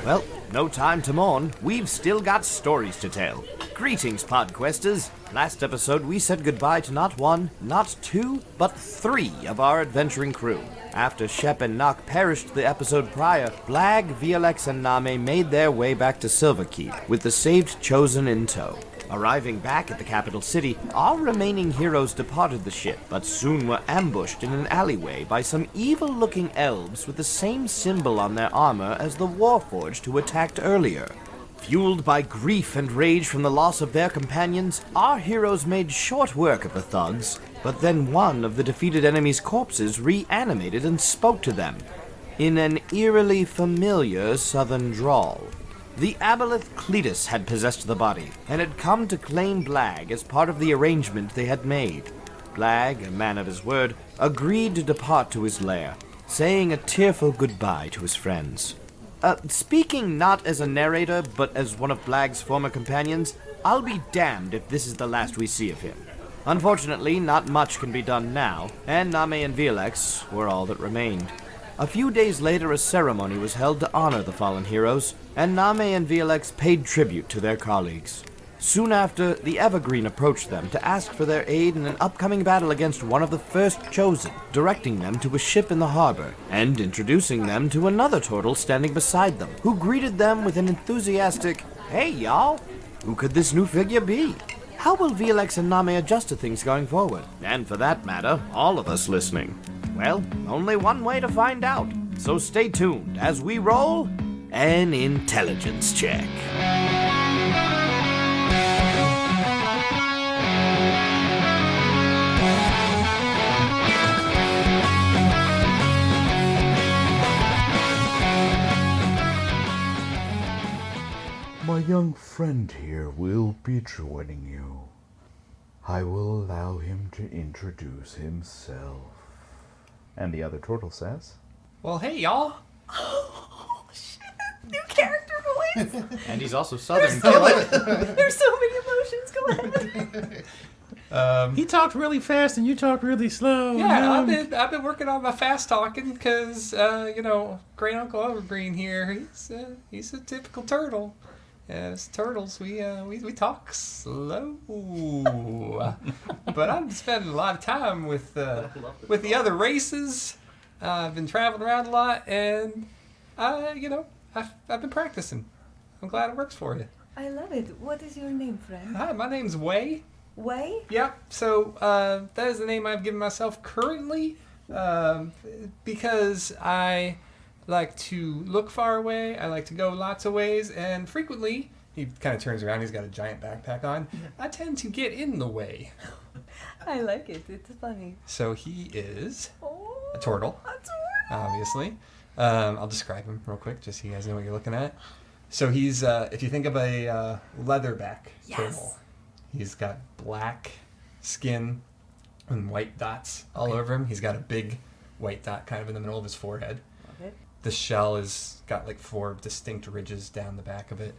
Well, no time to mourn. We've still got stories to tell. Greetings, Podquesters. Last episode, we said goodbye to not one, not two, but three of our adventuring crew. After Shep and Nock perished the episode prior, Blag, Violexx, and Namee made their way back to Silverkeep, with the saved Chosen in tow. Arriving back at the capital city, our remaining heroes departed the ship, but soon were ambushed in an alleyway by some evil-looking elves with the same symbol on their armor as the Warforged who attacked earlier. Fueled by grief and rage from the loss of their companions, our heroes made short work of the thugs, but then one of the defeated enemy's corpses reanimated and spoke to them, in an eerily familiar southern drawl. The aboleth Cletus had possessed the body, and had come to claim Blag as part of the arrangement they had made. Blag, a man of his word, agreed to depart to his lair, saying a tearful goodbye to his friends. Speaking not as a narrator, but as one of Blag's former companions, I'll be damned if this is the last we see of him. Unfortunately, not much can be done now, and Namee and Violexx were all that remained. A few days later, a ceremony was held to honor the fallen heroes, and Namee and Violexx paid tribute to their colleagues. Soon after, the Evergreen approached them to ask for their aid in an upcoming battle against one of the first Chosen, directing them to a ship in the harbor, and introducing them to another Tortle standing beside them, who greeted them with an enthusiastic, "Hey, y'all! Who could this new figure be? How will Violexx and Namee adjust to things going forward? And for that matter, all of us listening. Well, only one way to find out, so stay tuned as we roll an intelligence check. My young friend here will be joining you. I will allow him to introduce himself. And the other Tortle says, Well, hey, y'all. Oh, shit. New character voice. And he's also southern. There's so many emotions. Go ahead. He talked really fast and you talked really slow. Yeah, I've been working on my fast talking because Great Uncle Evergreen here. He's a typical turtle. As turtles, we talk slow, but I'm spending a lot of time with the other races. I've been traveling around a lot, and I've been practicing. I'm glad it works for you. I love it. What is your name, friend? Hi, my name's Way. Way? Yep. So that is the name I've given myself currently, because I like to look far away. I like to go lots of ways, and frequently, he kind of turns around, he's got a giant backpack on, I tend to get in the way. I like it. It's funny. So he is Oh, a turtle, a turtle. obviously. I'll describe him real quick, just so you guys know what you're looking at. So he's, if you think of a leatherback turtle, he's got black skin and white dots all over him. He's got a big white dot kind of in the middle of his forehead. The shell has got like 4 distinct ridges down the back of it.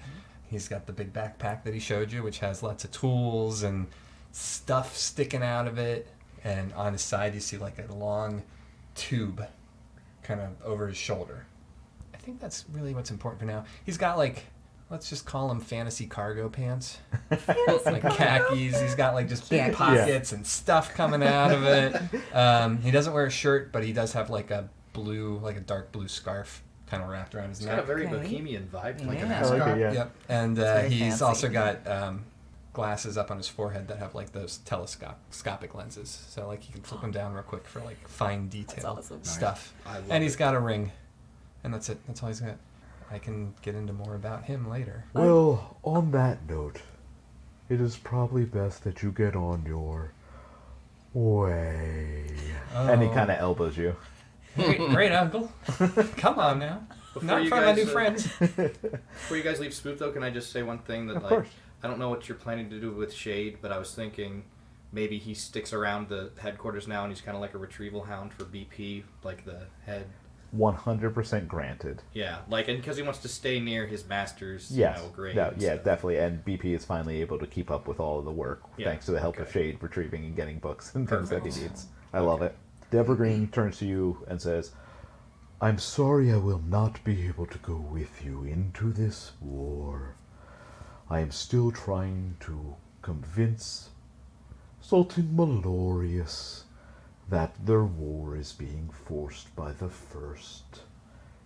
He's got the big backpack that he showed you, which has lots of tools and stuff sticking out of it. And on his side, you see like a long tube kind of over his shoulder. I think that's really what's important for now. He's got like, let's just call them fantasy cargo pants. Like khakis. He's got like just big pockets and stuff coming out of it. He doesn't wear a shirt, but he does have like a dark blue scarf kind of wrapped around his neck. It's got a very bohemian vibe, like an Yeah. ascot. I like it, yeah. Yep. And very he's fancy. also got glasses up on his forehead that have like those telescopic lenses. So like you can flip them down real quick for like fine detail That's awesome. stuff. I love And he's it. got a ring. And that's it. That's all he's got. I can get into more about him later. well, on that note, it is probably best that you get on your way. And he kind of elbows you. Great uncle. Come on now. Not in front of my new friends. Before you guys leave Spook, though, can I just say one thing that, Of like, course. I don't know what you're planning to do with Shade, but I was thinking maybe he sticks around the headquarters now and he's kind of like a retrieval hound for BP, like the head. 100% granted. Yeah, like, and because he wants to stay near his master's, Yes. grade. No, and yeah, stuff. definitely. And BP is finally able to keep up with all of the work Yeah, thanks to the help of okay. Shade retrieving and getting books and things that he Perfect. needs. I love it. The Evergreen turns to you and says, I'm sorry I will not be able to go with you into this war. I am still trying to convince Sultan Malorius that their war is being forced by the First.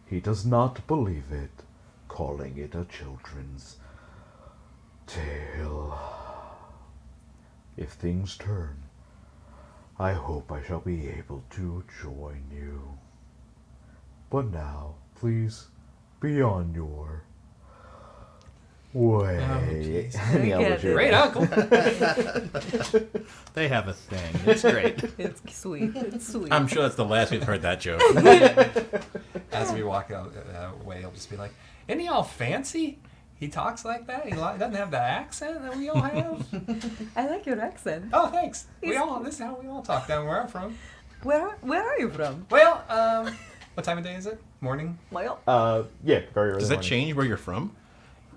He does not believe it, calling it a children's tale. If things turn, I hope I shall be able to join you. But now, please, be on your way. jeez. And the elders hear Great that. uncle. They have a thing. It's great. It's sweet. It's sweet. I'm sure that's the last we've heard that joke. As we walk away, he'll just be like, "Isn't he all fancy? He talks like that. He doesn't have the accent that we all have." I like your accent. Oh, thanks. He's- This is how we all talk down where I'm from. Where are you from? Well, what time of day is it? Morning. Well, Yeah, very early Does that morning. change where you're from?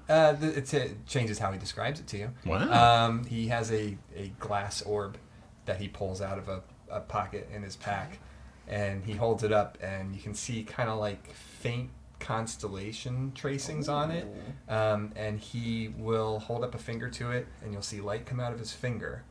It changes how he describes it to you. Wow. He has a glass orb that he pulls out of a pocket in his pack, and he holds it up, and you can see kind of like faint constellation tracings on it. And he will hold up a finger to it, and you'll see light come out of his finger,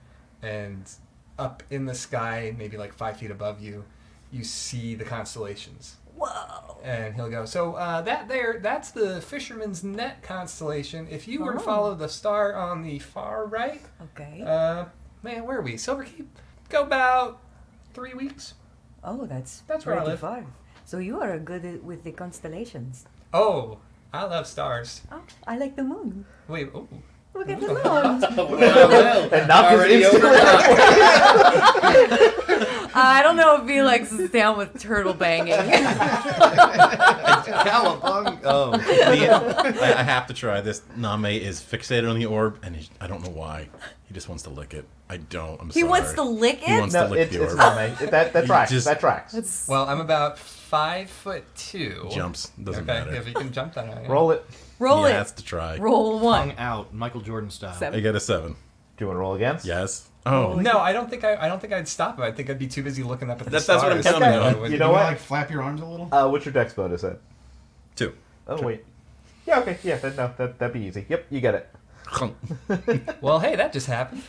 and up in the sky, maybe like 5 feet above you, you see the constellations. whoa. And he'll go, so that's the Fisherman's Net constellation. If you were to Oh. follow the star on the far right, Okay. man, where are we? Silver Keep? Go about 3 weeks. Oh, that's That's where I pretty live. far. So you are good with the constellations. Oh, I love stars. Oh, I like the moon. Wait, oh. Look at the moon. And Nock is instantly I don't know if Violexx is down with turtle banging. Cowabung. Oh. I have to try this. Namee is fixated on the orb, and I don't know why. He just wants to lick it. I don't. I'm He sorry. wants to lick He it? wants No, to lick it's the orb. not me. That tracks. just- That tracks. That's Well, I'm about 5'2". Jumps. Doesn't okay, matter. if you can jump that high. Roll it. roll he it. has to try. Roll one. Hung out, Michael Jordan style. Seven. I get a 7. Do you want to roll against? Yes. Oh. No, I don't think I'd stop it. I think I'd be too busy looking up at the That's what I'm stars. telling you. I would- You know You what? like flap your arms a little? What's your dex bonus at? 2. Oh, wait. Yeah, okay. Yeah, that'd be easy. Yep, you get it. Well, hey, that just happened.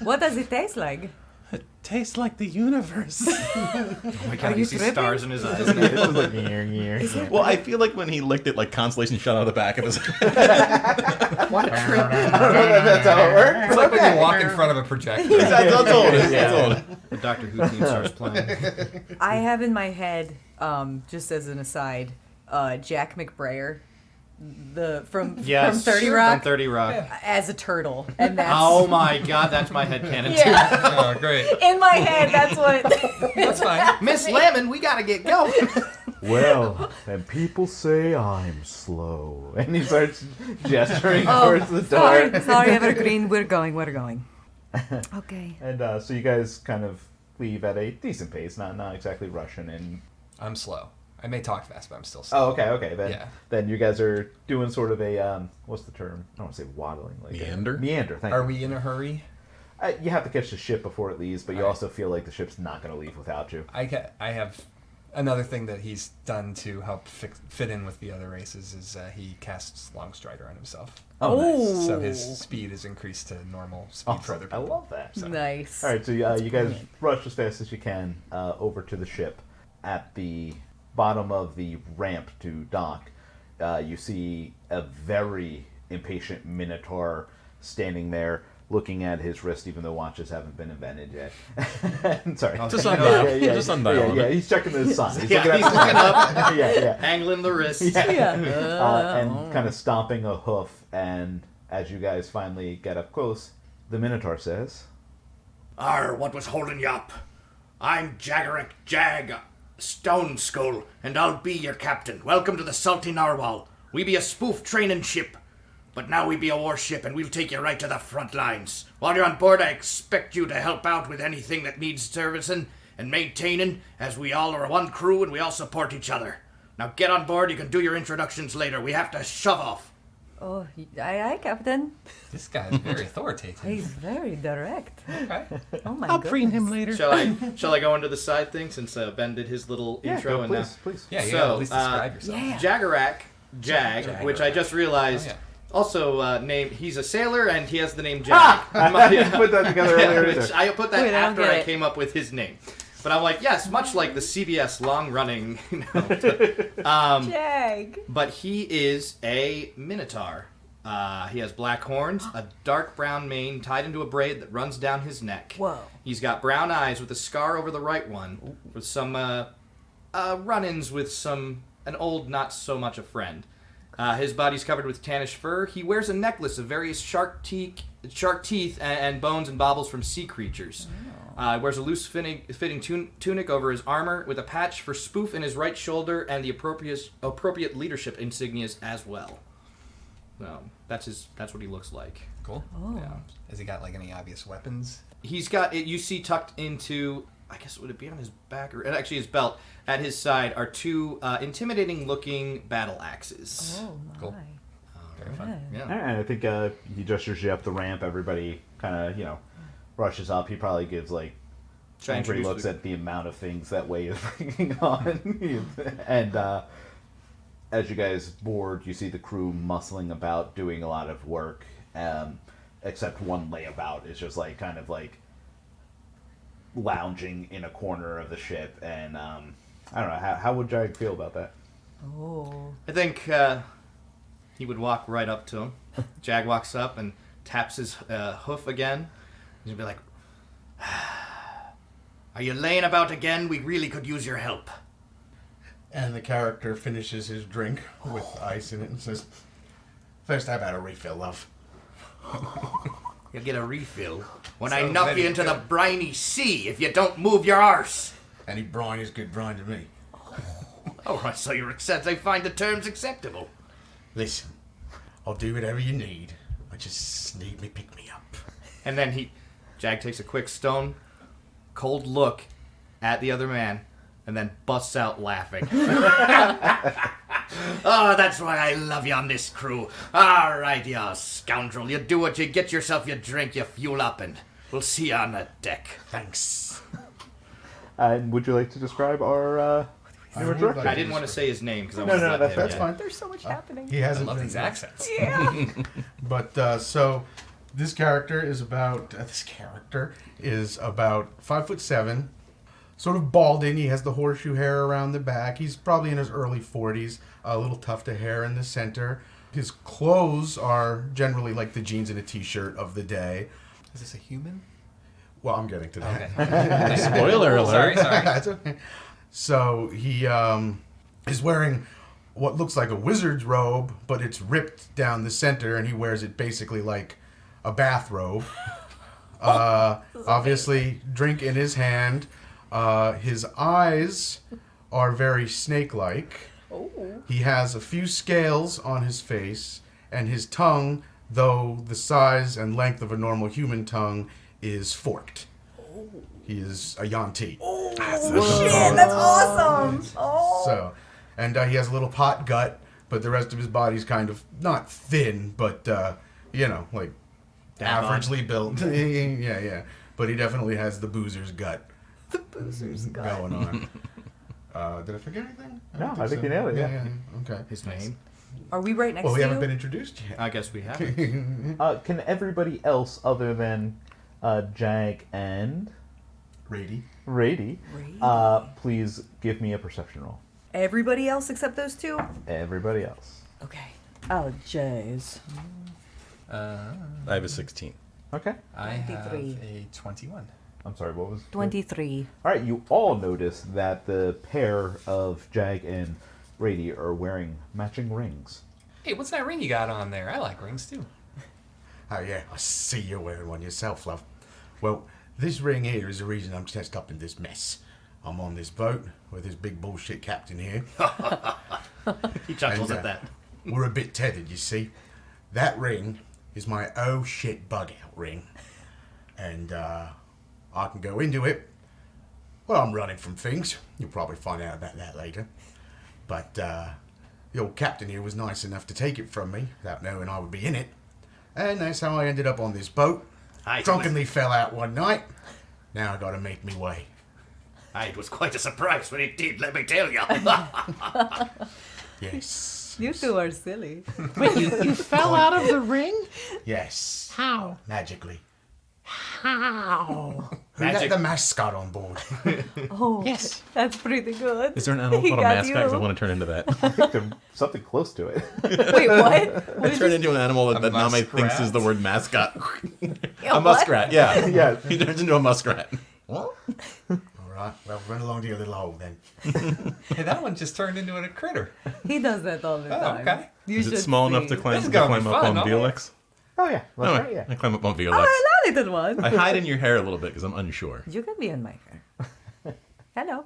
What does it taste like? It tastes like the universe. Oh my Are god, you you see tripping? stars in his eyes. It's just like, year. Well, I feel like when he licked it, like constellation shot out of the back of his head. What a trip. I don't know if that's how it works. It's like when you walk in front of a projector. That's all told. Yeah. Told. The Doctor Who theme starts playing. I have in my head, just as an aside, Jack McBrayer, from 30 Rock, From 30 Rock. Yeah. as a turtle, and that's Oh my god, that's my headcanon yeah. Oh, great. In my head, that's what. That's fine. too. Miss Lemon, we gotta get going. Well, and people say I'm slow. And he starts gesturing Oh, towards the door. sorry, Evergreen. We're going. Okay. And so you guys kind of leave at a decent pace, not exactly rushing in. I'm slow. I may talk fast, but I'm still slow. Oh, okay. Yeah. Then you guys are doing sort of a what's the term? I don't want to say waddling, like Meander? Meander. Thank Are you. we in a hurry? You have to catch the ship before it leaves, but you Right. also feel like the ship's not going to leave without you. I have another thing that he's done to help fit in with the other races is he casts Longstrider on himself. Oh, So his speed is increased to normal speed for other I people. love that. So- Nice. All right, so you guys rush as fast as you can over to the ship. At the bottom of the ramp to dock, you see a very impatient Minotaur standing there, looking at his wrist, even though watches haven't been invented yet. Sorry. Just sundial. Just sundial. Yeah, he's checking the sun. He's Yeah, looking, he's looking up, yeah. angling the wrist. Yeah. And kind of stomping a hoof. And as you guys finally get up close, the Minotaur says, Arr, what was holding you up? I'm Jagarek Jag, Stone Skull, and I'll be your captain. Welcome to the Salty Narwhal. We be a spoof training ship, but now we be a warship, and we'll take you right to the front lines. While you're on board, I expect you to help out with anything that needs servicing and maintaining, as we all are one crew and we all support each other. Now get on board, you can do your introductions later. We have to shove off. Oh, aye, Captain. This guy's very authoritative. He's very direct. Okay. Oh my I'll goodness. preen him later. Shall I go into the side thing since Ben did his little intro go, and now? please. Yeah, you So, gotta at least describe yourself. Yeah. Jag, which I just realized. Oh, yeah. Also, he's a sailor and he has the name Jag. I put that together earlier. Which I put that Wait, I don't after get I it. came up with his name. But I'm like, yes, much like the CBS long-running, Jag. but he is a minotaur. He has black horns, a dark brown mane tied into a braid that runs down his neck. Whoa. He's got brown eyes with a scar over the right one, with some run-ins with an old, not so much a friend. His body's covered with tannish fur. He wears a necklace of various shark teeth and bones and baubles from sea creatures. He wears a loose-fitting tunic over his armor with a patch for spoof in his right shoulder and the appropriate leadership insignias as well. That's what he looks like. Cool. Oh. Yeah. Has he got like any obvious weapons? He's got it. You see tucked into, I guess, would it be on his back or actually his belt? At his side are two intimidating-looking battle axes. Oh my. Cool. Very fun. Yeah. And I think he gestures you up the ramp. Everybody kind of, rushes up. He probably gives, Try and angry introduce looks the- at the amount of things that Way is bringing on. And as you guys board, you see the crew muscling about, doing a lot of work, except one layabout is just, lounging in a corner of the ship. And, I don't know, how would Jag feel about that? Oh. I think he would walk right up to him. Jag walks up and taps his hoof again. He'd be like, "Are you laying about again? We really could use your help." And the character finishes his drink with ice in it and says, "First, how about a refill, love?" You'll get a refill when I Sounds knock very you into the good. briny sea if you don't move your arse. Any brine is good brine to me. Oh, I saw your accept. I find the terms acceptable. Listen, I'll do whatever you need. I just need me pick me up. And then Jag takes a quick stone, cold look at the other man, and then busts out laughing. Oh, that's why I love you on this crew. All right, you scoundrel. You do what you get yourself, you drink, you fuel up, and we'll see you on the deck. Thanks. And would you like to describe our I new would director? like I didn't want to say his name because I No, wanted no, to let him. That's yeah. fine. There's so much happening. He I hasn't love been these there. accents. Yeah. But so this character is about 5'7", sort of balding. He has the horseshoe hair around the back. He's probably in his early 40s. A little tuft of hair in the center. His clothes are generally like the jeans and a t-shirt of the day. Is this a human? Well, I'm getting to that. Okay. Spoiler alert. Sorry. That's okay. So he is wearing what looks like a wizard's robe, but it's ripped down the center, and he wears it basically like a bathrobe. Obviously, drink in his hand. His eyes are very snake-like. Oh. He has a few scales on his face, and his tongue, though the size and length of a normal human tongue, is forked. He is a Yanti. Oh, shit, that's awesome. Oh. So, and he has a little pot gut, but the rest of his body's kind of not thin, but like Dab on. averagely built. yeah. But he definitely has the boozer's gut. The boozer's gut. Going on. Did I forget anything? No, don't I think you nailed it, yeah. Okay. His name? Are we right next Well, we to haven't you? been introduced yet. I guess we haven't. Can everybody else other than Jag and Rady. Rady, Rady. please give me a perception roll. Everybody else except those two? Everybody else. Okay. Oh, jeez. I have a 16. Okay. I have 23. a 21. I'm sorry, what was 23. All right, you all notice that the pair of Jag and Rady are wearing matching rings. Hey, what's that ring you got on there? I like rings too. Oh, yeah. I see you're wearing one yourself, love. Well, this ring here is the reason I'm just up in this mess. I'm on this boat with this big bullshit captain here. He chuckles And, at that. We're a bit tethered, you see. That ring is my oh shit bug out ring. And I can go into it. Well, I'm running from things. You'll probably find out about that later. But The old captain here was nice enough to take it from me without knowing I would be in it. And that's how I ended up on this boat. Drunkenly fell out one night. Now I gotta make me way. It was quite a surprise when it did, let me tell you. Yes. You two are silly. Wait, you fell out of the ring? Yes. How? Magically. How? We got the mascot on board. Oh, Yes. that's pretty good. Is there an animal He called a got mascot? 'Cause I you. want to turn into that. I think there's something close to it. Wait, what? I turn into an animal that Name muskrat? thinks is the word mascot. Yeah, A muskrat, yeah. Yeah. He turns into a muskrat. All right, well, run along to your little hole then. Hey, that one just turned into a critter. He does that all the time. okay. You Is it should small enough see. to climb, This is gonna be up fun, on no? Violexx? Oh, yeah. That's No, right, yeah. I climb up on Oh, Violexx. hello, little one. I hide in your hair a little bit because I'm unsure. You can be in my hair. Hello.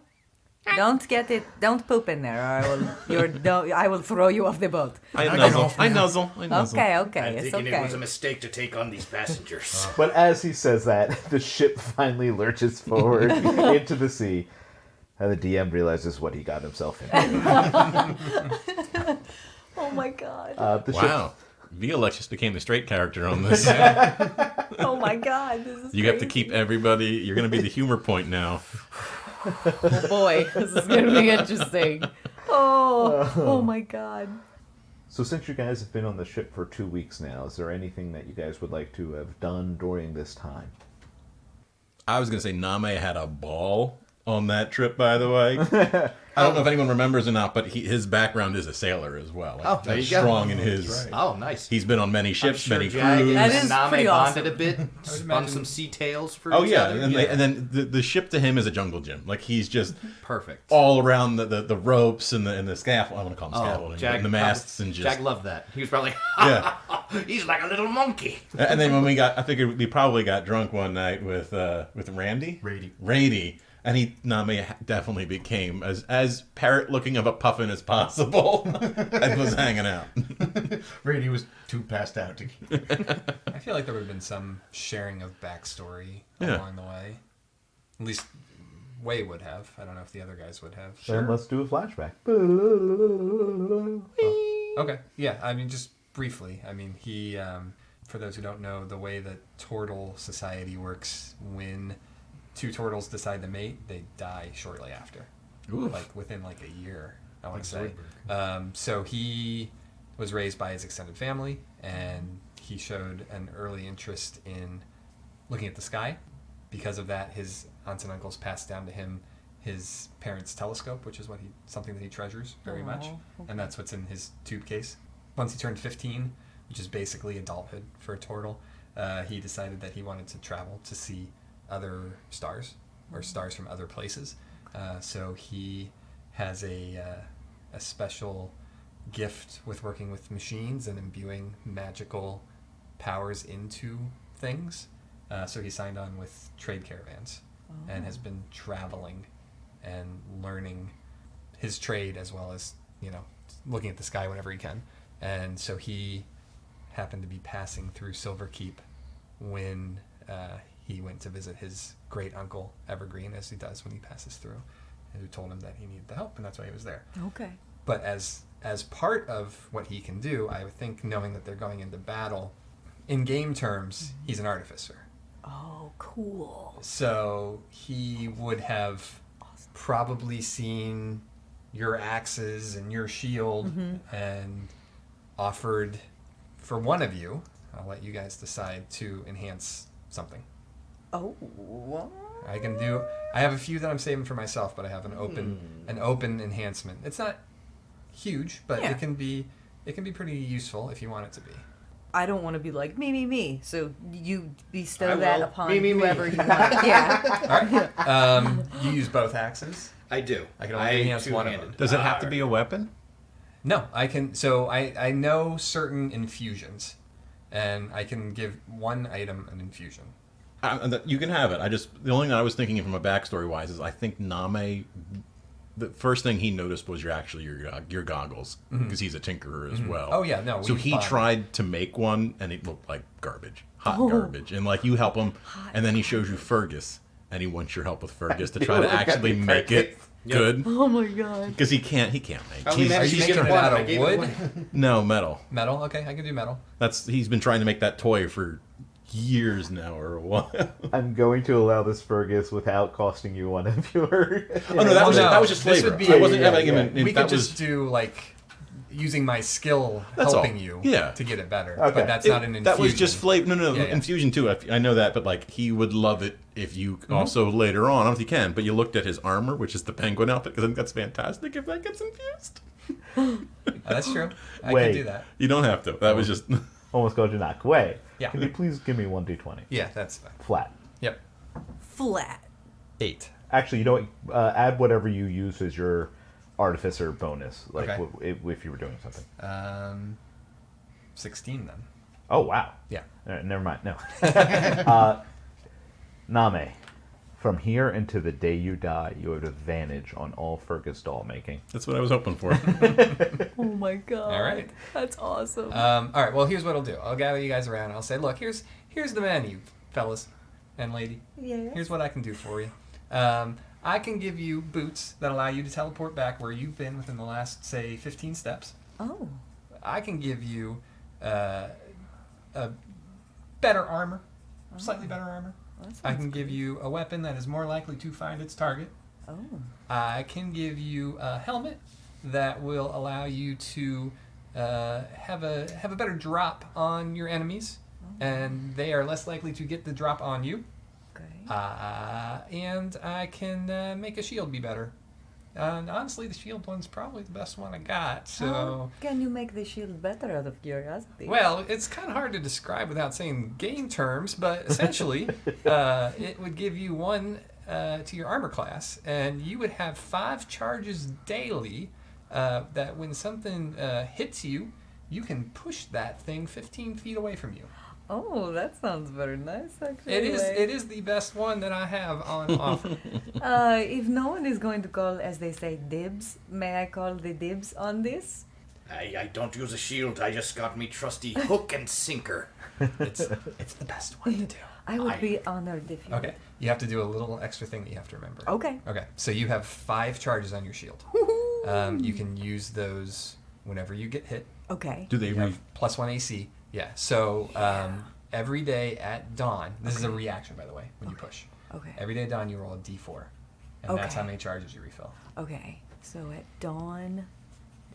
Don't get it. Don't poop in there, or I will throw you off the boat. I get nuzzle. off I now. nuzzle. I nuzzle. Okay, I'm it's thinking okay. it was a mistake to take on these passengers. But as he says that, the ship finally lurches forward into the sea. And the DM realizes what he got himself into. Oh my god. The Wow. Violexx just became the straight character on this. Oh my god. This is You have to crazy. keep everybody. You're going to be the humor point now. Oh boy, this is gonna be interesting. Oh my god. So since you guys have been on the ship for 2 weeks now, is there anything that you guys would like to have done during this time? I was going to say Namee had a ball on that trip, by the way. I don't know if anyone remembers or not, but his background is a sailor as well. Oh, there That's you go. strong in his... Oh, nice. He's been on many I'm ships, sure many Jag crews. That and is Name pretty bonded awesome. a bit, spun imagine- some sea tales for Oh each yeah, other. and then the ship to him is a jungle gym. Like he's just Perfect. all around the ropes and the scaffold. I want to call them scaffolding. Jag, and the masts and just Jag loved that. He was probably yeah. he's like a little monkey. And then when I figured we probably got drunk one night with Randy, Rady, and Namee definitely became as parrot looking of a puffin as possible and was hanging out. Brady was too passed out to I feel like there would have been some sharing of backstory Yeah. along the way. At least Way would have. I don't know if the other guys would have. Then let's do a flashback. Okay. Yeah. I mean, just briefly. I mean, he. For those who don't know, the way that Tortle society works, when two turtles decide to mate, they die shortly after. Oof. Like within like a year, I want to say. So he was raised by his extended family, and he showed an early interest in looking at the sky. Because of that, his aunts and uncles passed down to him his parents' telescope, which is something that he treasures very much, and that's what's in his tube case. Once he turned 15, which is basically adulthood for a Tortle, he decided that he wanted to travel to see other stars or stars from other places. So he has a special gift with working with machines and imbuing magical powers into things. So he signed on with trade caravans and has been traveling and learning his trade as well as, looking at the sky whenever he can. And so he happened to be passing through Silver Keep when he went to visit his great uncle Evergreen, as he does when he passes through, and who told him that he needed the help, and that's why he was there. Okay. But as part of what he can do, I would think, knowing that they're going into battle, in game terms, he's an artificer. Oh, cool. So he would have probably seen your axes and your shield and offered for one of you, I'll let you guys decide, to enhance something. Oh, what? I have a few that I'm saving for myself, but I have an open enhancement. It's not huge, but Yeah. it can be pretty useful if you want it to be. I don't want to be like me. So you bestow I that will. upon Me. whoever you want. Yeah. All right. You use both axes. I do. I can only enhance one of them. two-handed. Does it have to be a weapon? No, I can. So I know certain infusions, and I can give one item an infusion. You can have it. The only thing I was thinking from a backstory wise is I think Namee, the first thing he noticed was your goggles because he's a tinkerer as well. Oh yeah, no. So we he bought- tried to make one and it looked like garbage, hot garbage, and like you help him, and then he shows you Fergus, and he wants your help with Fergus to try to actually make it good. Oh my god. Because he can't make. Are you making it out of wood? No, metal. Metal? Okay, I can do metal. He's been trying to make that toy for years now or a while. I'm going to allow this, Fergus, without costing you one of your... Oh no, that was just flavor. Would be, I wasn't having him in, we that could just do like using my skill helping you to get it better. Okay. But that's not an infusion. That was just flavor. No, Yeah. infusion too. I know that, but like he would love it if you also later on, I don't know if you can, but you looked at his armor, which is the penguin outfit, because I think that's fantastic if that gets infused. That's true. I Wait. can do that. You don't have to. That was just... Almost go to knock. Wait. Yeah. Can you please give me 1d20? Yeah, that's fine. Flat. Yep. Flat. 8. Actually, you know what? Add whatever you use as your artificer bonus, like Okay. if you were doing something. 16 then. Oh, wow. Yeah. All right, never mind. No. Namee, from here into the day you die, you have advantage on all Fergus doll making. That's what I was hoping for. Oh my god. All right. That's awesome. All right. Well, here's what I'll do. I'll gather you guys around. I'll say, look, here's the menu, fellas and lady. Yeah. Here's what I can do for you. I can give you boots that allow you to teleport back where you've been within the last, say, 15 steps. Oh. I can give you a better armor, slightly better armor. I can give you a weapon that is more likely to find its target. Oh. I can give you a helmet that will allow you to have a better drop on your enemies, and they are less likely to get the drop on you. Okay. And I can make a shield be better. And honestly, the shield one's probably the best one I got. So, How can you make the shield better out of curiosity? well, it's kind of hard to describe without saying game terms, but essentially, it would give you 1 to your armor class, and you would have 5 charges daily. That when something hits you, you can push that thing 15 feet away from you. Oh, that sounds very nice, actually. It is the best one that I have on offer. If no one is going to call, as they say, dibs, may I call the dibs on this? I don't use a shield. I just got me trusty hook and sinker. It's the best one to do. I would be honored if you Okay, you have to do a little extra thing that you have to remember. Okay. Okay, so you have 5 charges on your shield. You can use those whenever you get hit. Okay. Do they You have +1 AC. Yeah, so every day at dawn, this is a reaction, by the way, when you push. Okay. Every day at dawn, you roll a d4, and that's Okay. how many charges you refill. Okay. So at dawn,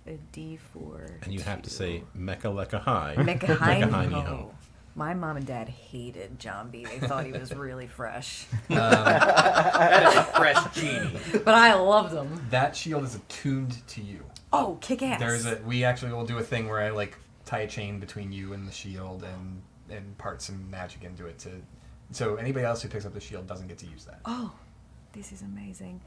a D4. And you have to say Mecca Lecca High. Mecca High. Mecca High Ho. My mom and dad hated John B. They thought he was really fresh. That is a fresh genie. But I loved him. That shield is attuned to you. Oh, kick ass. We actually will do a thing where I like tie a chain between you and the shield and part some magic into it so anybody else who picks up the shield doesn't get to use that. Oh, this is amazing.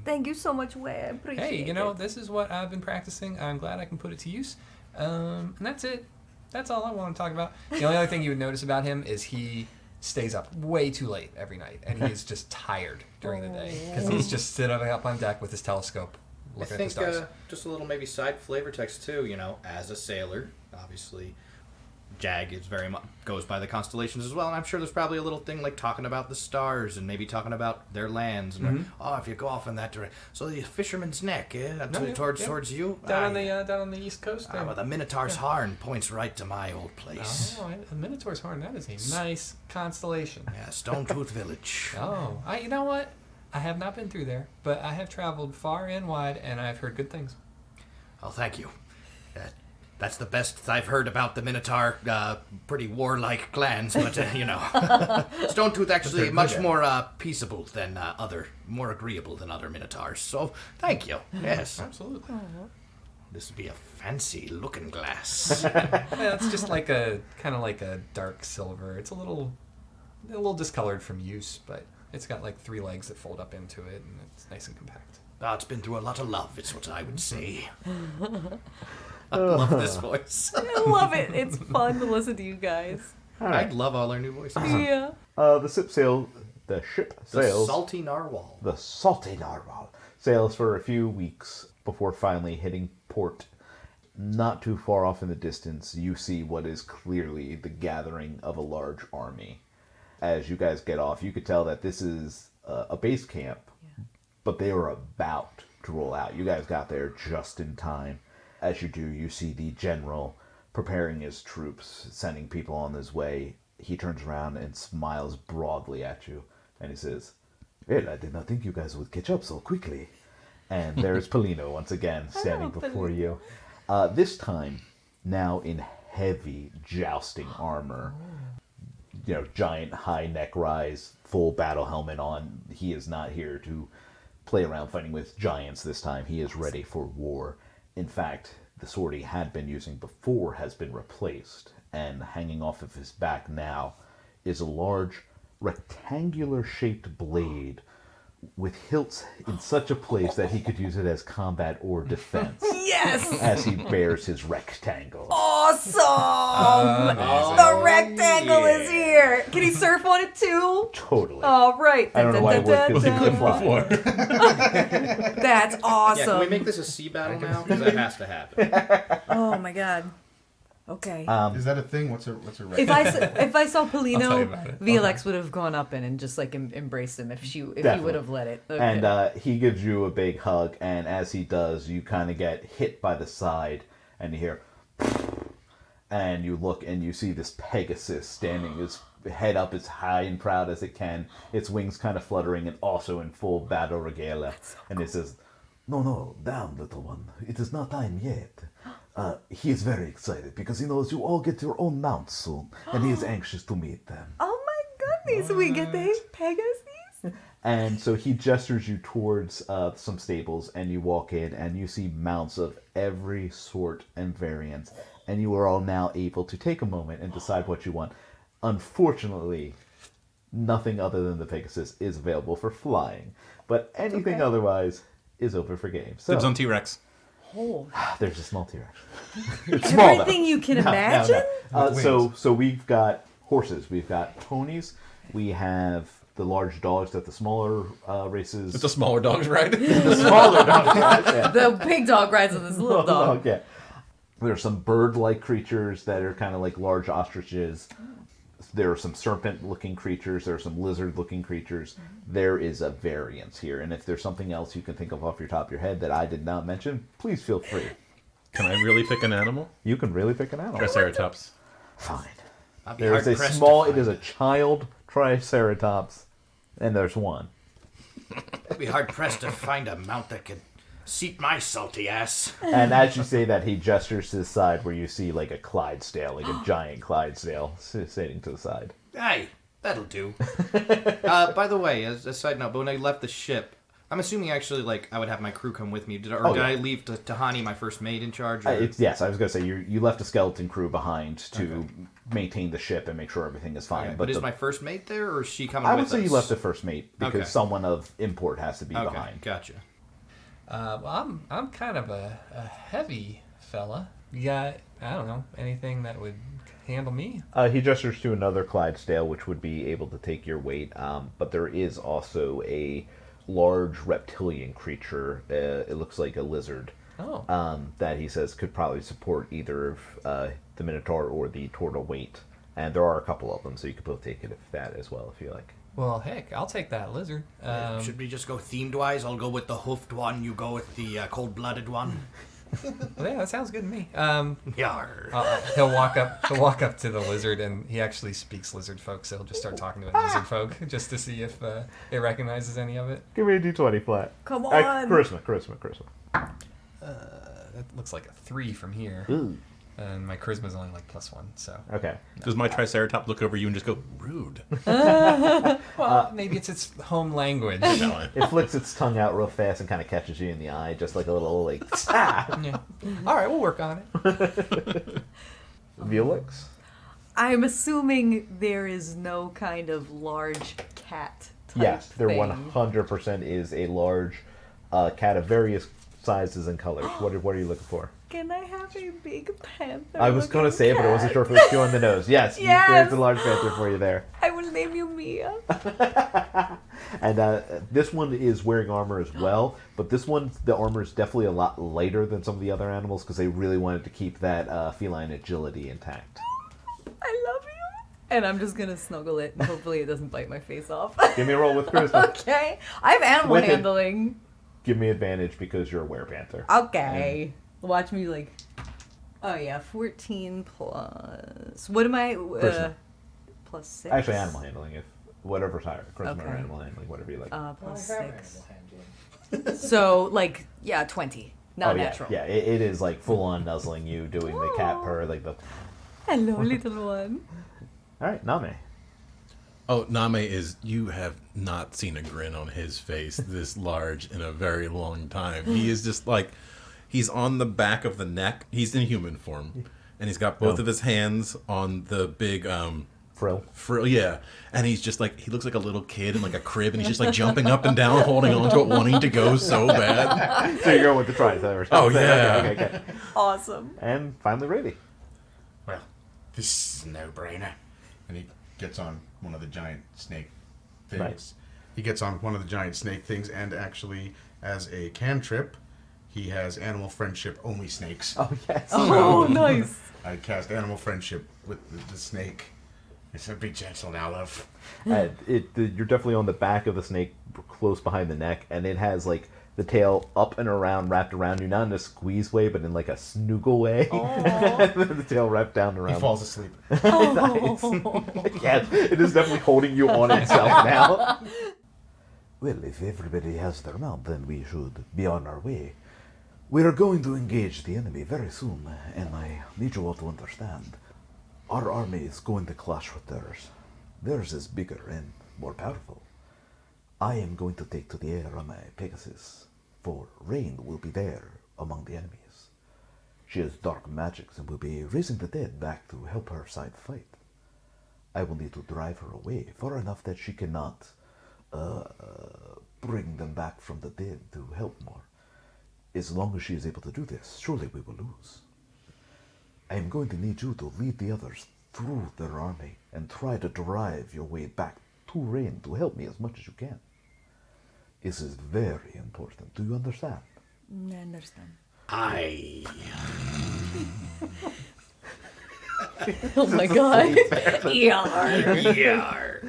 Thank you so much, Way. I appreciate it. Hey, this is what I've been practicing. I'm glad I can put it to use. And that's it. That's all I want to talk about. The only other thing you would notice about him is he stays up way too late every night, and he is just tired during the day because he's just sitting up on deck with his telescope looking at the stars. Just a little maybe side flavor text too. As a sailor, obviously, Jag is very much goes by the constellations as well, and I'm sure there's probably a little thing like talking about the stars and maybe talking about their lands and if you go off in that direction. So the Fisherman's Neck, towards you, down on the east coast. There. Well, the Minotaur's Horn points right to my old place. Oh, the Minotaur's Horn. That is a nice constellation. Yeah, Stonetooth Village. Oh, you know what? I have not been through there, but I have traveled far and wide, and I've heard good things. Oh, thank you. That's the best I've heard about the Minotaur. Pretty warlike clans, but Stonetooth actually much more peaceable than more agreeable than other Minotaurs. So, thank you. Yes, absolutely. This would be a fancy looking glass. Yeah, it's just like kind of like a dark silver. It's a little discolored from use, but it's got like 3 legs that fold up into it, and it's nice and compact. It's been through a lot of love, is what I would say. I love this voice. I love it. It's fun to listen to you guys. I love all our new voices. Yeah. The ship sails. The Salty Narwhal. The Salty Narwhal sails for a few weeks before finally hitting port. Not too far off in the distance, you see what is clearly the gathering of a large army. As you guys get off, you could tell that this is a base camp, but they were about to roll out. You guys got there just in time. As you do, you see the general preparing his troops, sending people on his way. He turns around and smiles broadly at you, and he says, "Well, I did not think you guys would catch up so quickly." And there's Polino once again, standing before you. This time, now in heavy jousting armor. Giant high neck rise, full battle helmet on. He is not here to play around fighting with giants this time. He is ready for war. In fact, the sword he had been using before has been replaced, and hanging off of his back now is a large rectangular-shaped blade with hilts in such a place that he could use it as combat or defense. Yes! As he bears his rectangle. Awesome! The rectangle is here. Can he surf on it too? Totally. Oh, right. I don't know why it worked, because he could fly. That's awesome. Yeah, can we make this a sea battle now? Because that has to happen. Oh my god. Okay. Is that a thing? What's a if I saw Polino, Violexx Violexx would have gone up in and just like embraced him if he would have let it. Okay. And he gives you a big hug, and as he does, you kind of get hit by the side, and you hear, and you look and you see this Pegasus standing, his head up as high and proud as it can, its wings kind of fluttering, and also in full battle regalia. So and it says, "No, down, little one. It is not time yet." He is very excited because he knows you all get your own mounts soon, and he is anxious to meet them. Oh my goodness, we get the Pegasus? And so he gestures you towards some stables, and you walk in, and you see mounts of every sort and variant, and you are all now able to take a moment and decide what you want. Unfortunately, nothing other than the Pegasus is available for flying, but anything otherwise is open for games. So, Dibs on T-Rex. Oh. There's a small T-Rex. Everything you can imagine? No. So we've got horses, we've got ponies, we have the large dogs that the smaller races... It's a smaller dog's ride. The smaller dogs ride, yeah. The big dog rides on this little dog. Yeah. There's some bird-like creatures that are kind of like large ostriches. There are some serpent-looking creatures. There are some lizard-looking creatures. There is a variance here. And if there's something else you can think of off your top of your head that I did not mention, please feel free. Can I really pick an animal? You can really pick an animal. Triceratops. Fine. I'd be There is a hard-pressed to small, find it is a child Triceratops, and there's one. I'd be hard-pressed to find a mount that could seat my salty ass. And as you say that, he gestures to the side where you see like a Clydesdale, like a giant Clydesdale sitting to the side. Hey, that'll do. By the way, as a side note, but when I left the ship, I'm assuming actually, like, I would have my crew come with me. Did I leave Tahani, my first mate, in charge? Yes, I was going to say, you left a skeleton crew behind to maintain the ship and make sure everything is fine. Okay, but is my first mate there, or is she coming with us? us? I would say you left a first mate, because Okay. someone of import has to be behind. Gotcha. Well, I'm kind of a heavy fella. You got, I don't know, anything that would handle me? He gestures to another Clydesdale, which would be able to take your weight, but there is also a large reptilian creature, it looks like a lizard, that he says could probably support either of the Minotaur or the Tortle weight. And there are a couple of them, so you could both take it if that as well, if you like. Well, heck, I'll take that lizard. Should we just go themed-wise? I'll go with the hoofed one, you go with the cold-blooded one. Well, yeah, that sounds good to me. Yarr. He'll walk up to the lizard, and he actually speaks lizard folk, so he'll just start talking to the lizard folk just to see if it recognizes any of it. Give me a d20 flat. Come on. Charisma. That looks like a 3 from here. Ooh. And my charisma's only like +1, so. Okay. Does my Triceratops look over you and just go, rude? Well, maybe it's its home language. It flicks its tongue out real fast and kind of catches you in the eye, just like a little, like, Yeah. All right, we'll work on it. Violexx? I'm assuming there is no kind of large cat type Yes, there thing. 100% is a large cat of various sizes and colors. What are you looking for? Can I have a big panther? I was going to say it, but I wasn't sure if it was too on the nose. Yes, Yes! there's a large panther for you there. I will name you Mia. And this one is wearing armor as well, but this one, the armor is definitely a lot lighter than some of the other animals because they really wanted to keep that feline agility intact. I love you. And I'm just gonna snuggle it, and hopefully it doesn't bite my face off. Give me a roll with charisma. Okay. I have animal With it. handling. Give me advantage because you're a werepanther. Okay. Watch me like. Oh yeah, 14 plus. What am I? Charisma. Plus 6. Actually, animal handling, if whatever's higher. Charisma or Okay. animal handling, whatever you like. Plus 6. So like 20. Not natural. Yeah, it is like full on nuzzling you, doing the cat purr, like the. Hello, little one. All right, Namee. Oh, Namee is, you have not seen a grin on his face this large in a very long time. He is just like, he's on the back of the neck. He's in human form. And he's got both of his hands on the big, frill, yeah. And he's just like, he looks like a little kid in like a crib, and he's just like jumping up and down, holding on to it, wanting to go so bad. So you're going with the tries, Oh, yeah. Okay. Awesome. And finally, Rady. Well, this is a no-brainer. And he gets on one of the giant snake things. Nice. He gets on one of the giant snake things, and actually, as a cantrip, he has animal friendship only snakes. Oh, yes. Oh, nice. I cast animal friendship with the snake. I said, be gentle now, love. You're definitely on the back of the snake, close behind the neck, and it has like the tail up and around, wrapped around you, not in a squeeze way, but in like a snoogle way. The tail wrapped down around. He falls asleep. Nice. Yes, it is definitely holding you on itself now. Well, if everybody has their mount, then we should be on our way. We are going to engage the enemy very soon, and I need you all to understand. Our army is going to clash with theirs. Theirs is bigger and more powerful. I am going to take to the air on my Pegasus, for Rain will be there among the enemies. She has dark magics and will be raising the dead back to help her side fight. I will need to drive her away far enough that she cannot bring them back from the dead to help more. As long as she is able to do this, surely we will lose. I am going to need you to lead the others through their army and try to drive your way back to Rain to help me as much as you can. This is very important. Do you understand? I understand. Oh my god. Yar.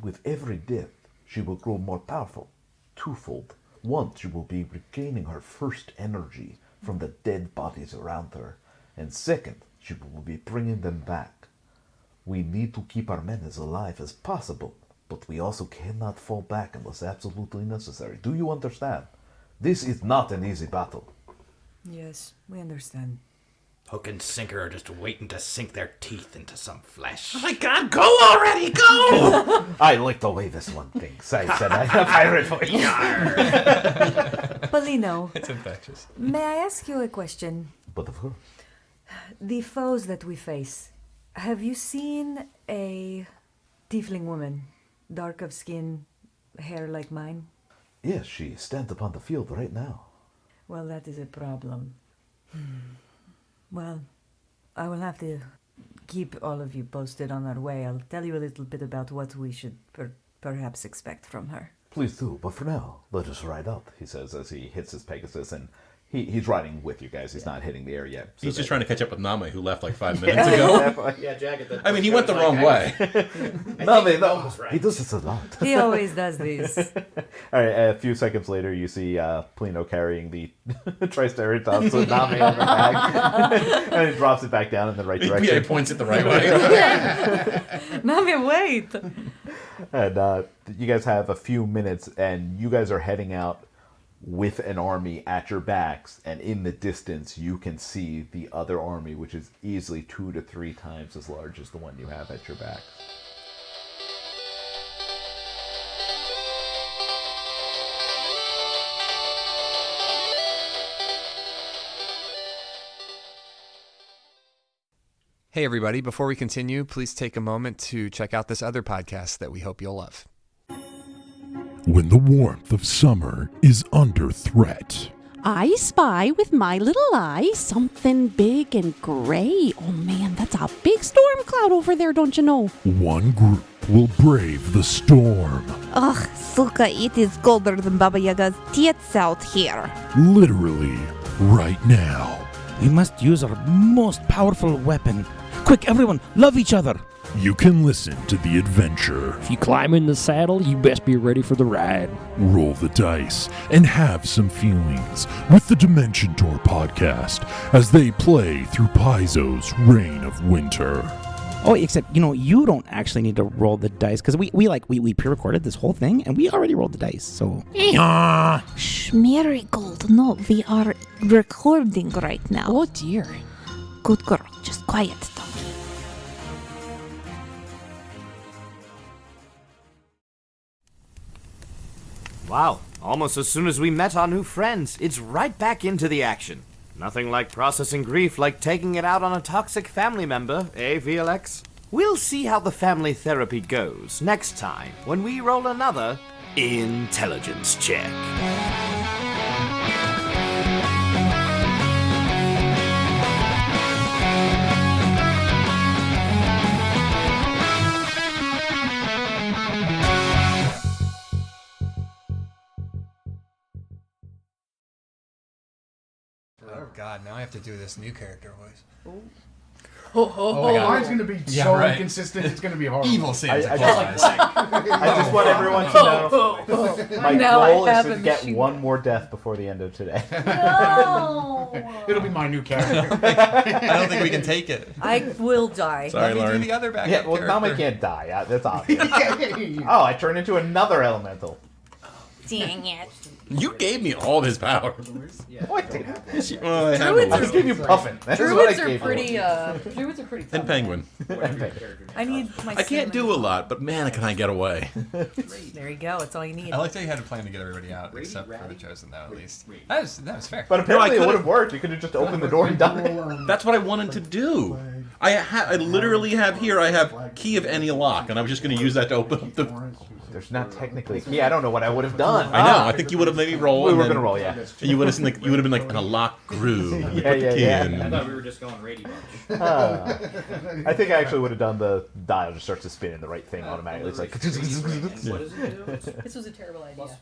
With every death, she will grow more powerful, twofold. One, she will be regaining her first energy from the dead bodies around her, and second, she will be bringing them back. We need to keep our men as alive as possible, but we also cannot fall back unless absolutely necessary. Do you understand? This is not an easy battle. Yes, we understand. Hook and sinker are just waiting to sink their teeth into some flesh. Oh my god, go already, go! I like the way this one thinks, I said I have pirate voice. Polino, It's infectious. may I ask you a question? But of course. The foes that we face, have you seen a tiefling woman, dark of skin, hair like mine? Yes, she stands upon the field right now. Well, that is a problem. Well, I will have to keep all of you posted on our way. I'll tell you a little bit about what we should perhaps expect from her. Please do, but for now, let us ride up, he says as he hits his Pegasus, and he's riding with you guys. He's not hitting the air yet. He's just trying to catch up with Namee, who left like 5 minutes ago. Yeah, Jagged. I mean, he went the wrong way. No, he does this a lot. He always does this. All right, a few seconds later, you see Polino carrying the Triceratops with Namee on her back, and he drops it back down in the right direction. Yeah, he points it the right way. Namee, wait! And you guys have a few minutes, and you guys are heading out with an army at your backs, and in the distance you can see the other army, which is easily 2 to 3 times as large as the one you have at your back. Hey, everybody. Before we continue, please take a moment to check out this other podcast that we hope you'll love. When the warmth of summer is under threat. I spy with my little eye something big and gray. Oh man, that's a big storm cloud over there, don't you know? One group will brave the storm. Ugh, Suka, it is colder than Baba Yaga's tits out here. Literally, right now. We must use our most powerful weapon Quick, everyone, love each other. You can listen to the adventure. If you climb in the saddle, you best be ready for the ride. Roll the dice and have some feelings with the Dimension Tour podcast as they play through Paizo's Reign of Winter. Oh, except, you don't actually need to roll the dice, because we pre-recorded this whole thing, and we already rolled the dice, so... Shh, Marigold, no, we are recording right now. Oh, dear. Good girl, just quiet, donkey. Wow, almost as soon as we met our new friends, it's right back into the action. Nothing like processing grief like taking it out on a toxic family member, eh, Violexx? We'll see how the family therapy goes next time when we roll another intelligence check. Oh God! Now I have to do this new character voice. Mine's going to be so inconsistent, it's going to be hard. Evil Santa I Claus. just want everyone to know my goal is to get one more death before the end of today. No! It'll be my new character. I don't think we can take it. I will die. Sorry, Let me Lauren. do the other backup character. Namee can't die. That's obvious. Oh, I turned into another elemental. Dang it. You gave me all this power. Oh, I didn't. I just gave you Puffin. That is what I Druids are gave pretty. you. Druids are pretty tough. And Penguin. I need my. I can't do a lot, but man, can I get away? There you go. That's all you need. I liked how you had a plan to get everybody out, except for the chosen, though, at least. That was fair. But apparently it would have worked. You could have just opened the door and done it. That's what I wanted to do. I literally have here, I have key of any lock, and I was just going to use that to open up the... There's not technically a key. I don't know what I would have done. I know. I think you would have maybe rolled. We were going to roll, yeah. And you would have been like in a locked groove. You put the key in. I thought we were just going Rady Bunch. I think I actually would have done the dial just starts to spin in the right thing automatically. It's like... What does it do? This was a terrible idea.